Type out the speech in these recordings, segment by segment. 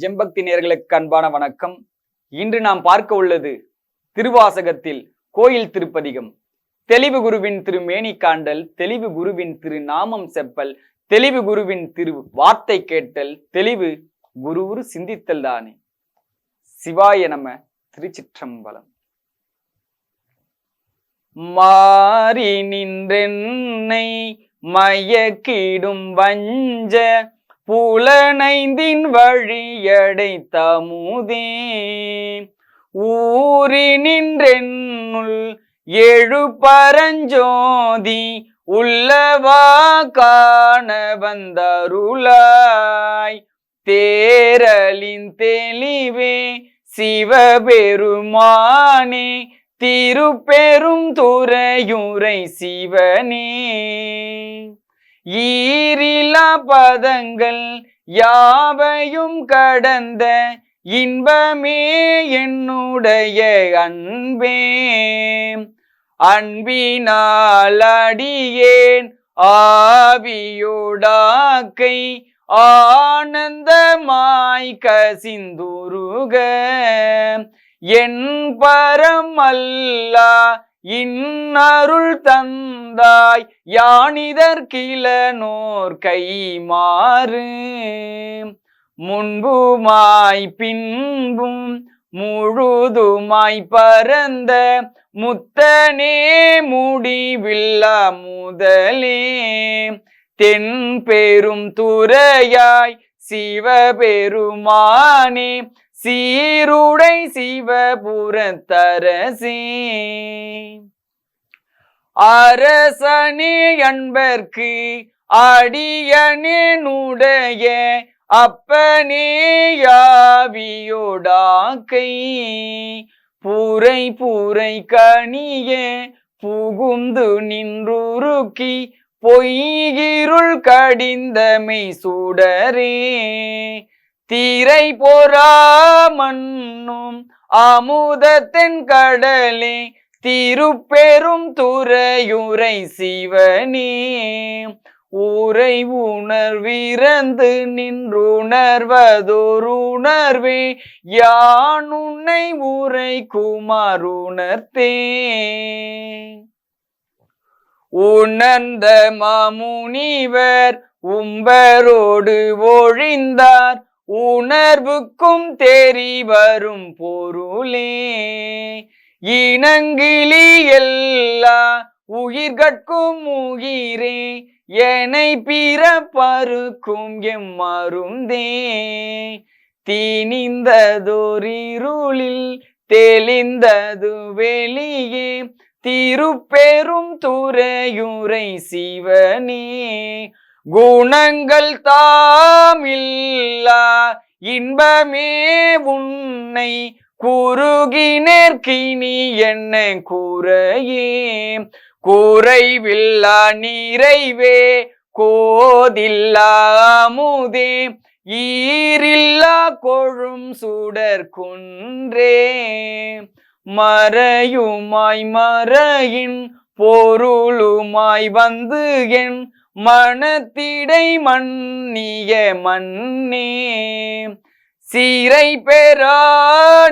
ஜெம்பக்தி நேயர்களுக்கு அன்பான வணக்கம். இன்று நாம் பார்க்க உள்ளது திருவாசகத்தில் கோயில் திருப்பதிகம். தெளிவு குருவின் திருமேனி காண்டல், தெளிவு குருவின் திரு நாமம் செப்பல், தெளிவு குருவின் திரு வார்த்தை கேட்டல், தெளிவு குருவுரு சிந்தித்தல் தானே. சிவாய நம. திருச்சிற்றம்பலம். மாறி நின்றென்னை மயக்கிடும் வஞ்ச புலனைந்தின் வழியடைத்தமுதே, ஊறி நின்றென்னுள் எழு பரஞ்சோதி உள்ளவா காண வந்தருளாய், தேரலின் தெளிவே சிவபெருமானே, திருப்பெரும் துறையுரை சிவனே. ஈரிலா பதங்கள் யாவையும் கடந்த இன்பமே என்னுடைய அன்பே, அன்பினால் அடியேன் ஆவியோடாக்கை ஆனந்தமாய் கசிந்துருக, என் பரம் அல்லா இன்னருள் தந்தாய் யானிதற்கிலனோர் கைமாறு, முன்புமாய் பின்பும் முழுதுமாய் பரந்த முத்தனே முடிவில்லா முதலே, தென் பெரும் துறையாய் சிவபெருமானே, சீருடை சிவபுரத்தரசே. அரசனே அன்பர்க்கு அடியனேனுடைய அப்பனே யாவியோடாக்கை, பூரை பூரை கனிய புகுந்து நின்றுருக்கி பொய்கிருள் கடிந்தமை சுடரே, தீரை பொறா மண்ணும் அமுதத்தென் கடலே, திருப்பெரும் துறையுரை சிவனே. ஊரை உணர்விறந்து நின்றுணர்வதோருணர்வே, யான் உன்னை உரை குமாருணர்த்தே. உணர்ந்த மாமுனிவர் உம்பரோடு ஒழிந்தார், உணர்வுக்கும் தெரி வரும் பொருளே, இனங்கிலி எல்லா உயிர்கட்கும் உயிரே, என்னை பிறப்பருக்கும் எம்மருந்தே. தீனிந்ததோரிருளில் தெளிந்தது வெளியே, திருப்பெரும் துறையுரை சிவனே. குணங்கள் தாமில்லா இன்பமே உன்னை குறுகினேற்கினி என்ன குறையே, குறைவில்லா நிறைவே கோதில்லா அமுதே, ஈரில்லா கொழும் சுடர் குன்றே. மறையுமாய் மறையின் பொருளுமாய் வந்து என் மனத்திடை மன்னிய மன்னே, சீரை பெறா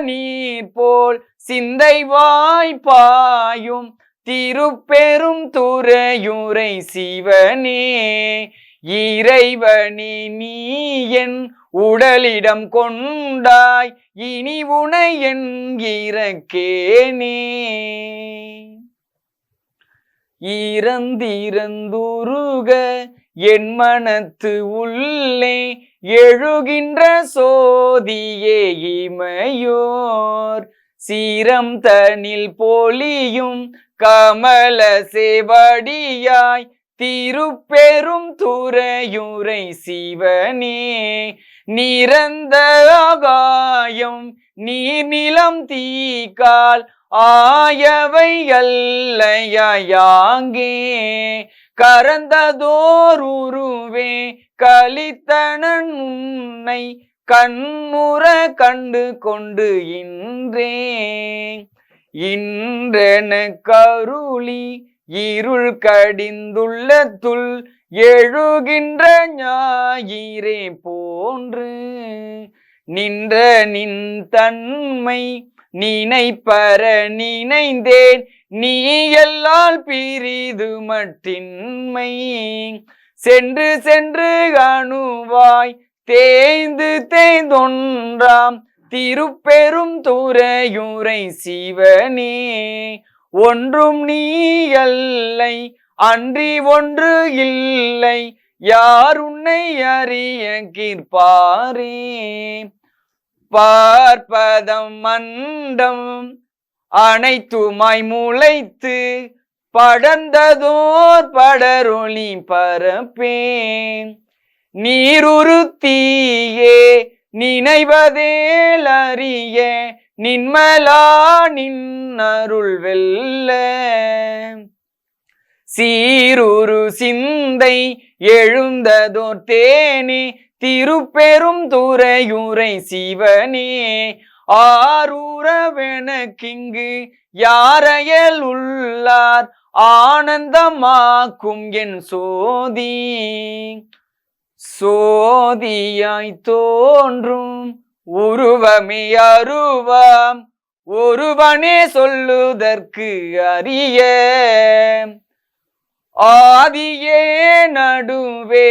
நீர் போல் சிந்தை வாய்ப்பாயும் திருப்பெரும் துறையுரை சிவனே. இறைவனே நீ என் உடலிடம் கொண்டாய், இனி உனை என் இறக்கேனே. இறந்திறந்துருக என் மனத்து உள்ளே எழுகின்ற சோதியே இமையோர், சீரம் தனில் பொலியும் கமல சேவடியாய் திருப்பெரும் துறையுரை சிவனே. நிரந்த ஆகாயம் நீர் நிலம் தீக்கால் ஆயவை அல்லையாங்கே, கரந்ததோர் உருவே கலித்தனன் உன்னை கண்ணுற கண்டு கொண்டு இன்றே. இன்றென கருளி இருள் கடிந்துள்ளத்துள் எழுகின்ற ஞாயிறே போன்று நின்ற நின் தன்மை நினைப்பற நினைந்தேன் நீ எல்லால் பிரிது மற்றின்மை சென்று சென்று அணுவாய் தேய்ந்து தேய்ந்தொன்றாம் திருப்பெரும் துறையுரை சிவனே ஒன்றும் நீ அல்லை அன்றி ஒன்று இல்லை யார் உன்னை அறிய கிற்பாரே பார்ப்பதம் மண்டம் அனைத்துமாய் முளைத்து படர்ந்ததோர் படரொளி பரப்பேன் நீருறுத்தியே நினைவதேல் அறிய நின்மலா நின்னருள் வெல்ல சீருரு சிந்தை எழுந்ததோர் தேனே திருப்பெரும் துறையுரை சிவனே ஆரூரவெனக்கிங்கு யாரையல் உள்ளார் ஆனந்தமாக்கும் என் சோதி சோதியாய் தோன்றும் உருவமே அருவாம் ஒருவனே சொல்லுதற்கு அறிய ஆதியே நடுவே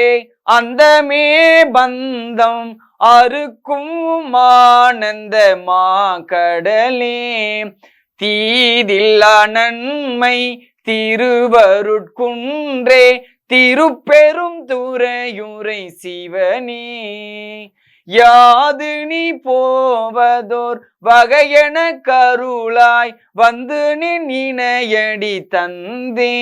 அந்தமே பந்தம் அறுக்கும் ஆனந்த மாகடலே தீதில்லா நன்மை திருவருட்குன்றே திருப்பெரும் துறையுரை சிவனே யாது நீ போவதோர் வகையென கருளாய் வந்து நின் இணையடி தந்தே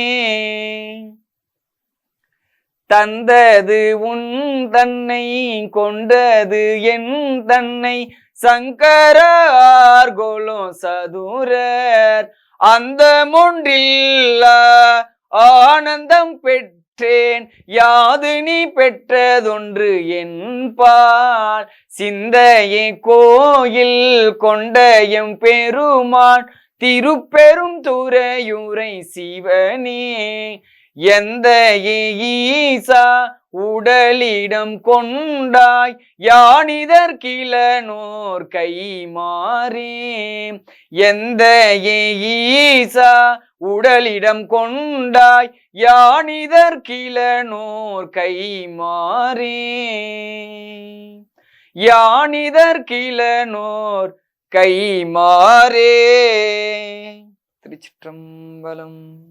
தந்தது உன் தன்னை கொண்டது என் தன்னை சங்கரார்கோலோ சதுரர் அந்த மொன்றில்லா ஆனந்தம் பெற்றேன் யாது நீ பெற்றதொன்று என்பால் சிந்தையே கோயில் கொண்ட எம் பெருமான் திருப்பெரும் துறையுரை சிவனே எந்த ஈசா உடலிடம் கொண்டாய் யானிதற்கிலனோர் கை மாறே எந்த ஈசா உடலிடம் கொண்டாய் யானிதற்கிலனோர் கை மாறே யானிதற்கிலனோர் கை மாறே. திருச்சிற்றம்பலம்.